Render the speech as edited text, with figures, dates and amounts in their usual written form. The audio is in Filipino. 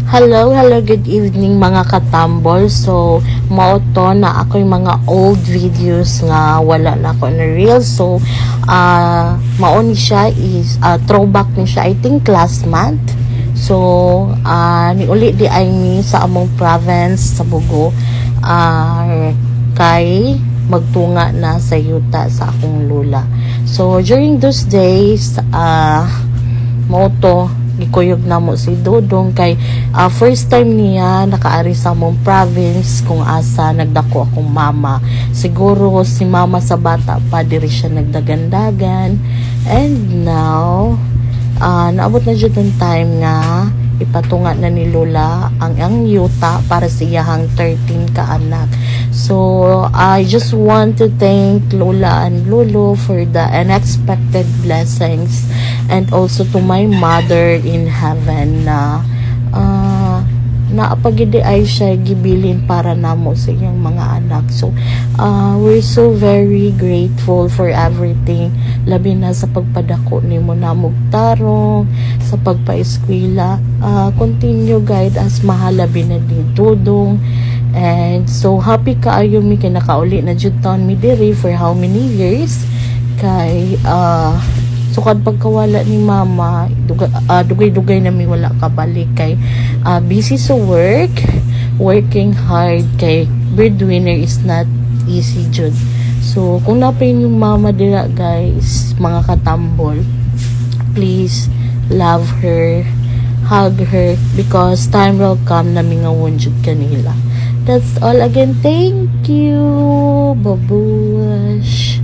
Hello, good evening mga katambol. So, mao to na ako'y mga old videos nga wala na ako na reel. So, mao ni siya is throwback ni siya, I think last month. So, niuli di ay ni sa among province sa Bugo. Kay magtunga na sa yuta sa akong lula. So, during those days, mao to gikuyog na mo si Dodong kay first time niya nakaari sa mong province kung asa nagdako akong mama. Siguro si mama sa bata pa diri siya nagdagandagan, and now naabot na jud ang time nga ipatunga na ni Lola ang yuta para sa iyahang 13 ka anak. So I just want to thank Lola and Lolo for the unexpected blessings, and also to my mother in heaven na naapagidi ay siya gibilin para namo sa iyang mga anak. So we're so very grateful for everything, labi na sa pagpadako nimo namog tarong, sa pagpa-eskwela. Continue guide as mahalabi na ni Dodong, and so happy kaayo mi kay nakauli na jud taon mi diri for how many years kay sukad pagkawala ni mama dugay-dugay na mi wala kabalik kay busy sa working hard kay breadwinner is not easy jud. So kung napay yung mama dira guys, mga katambol, please love her, hug her, because time will come na mingawon jud kanila. That's all again. Thank you. Babush.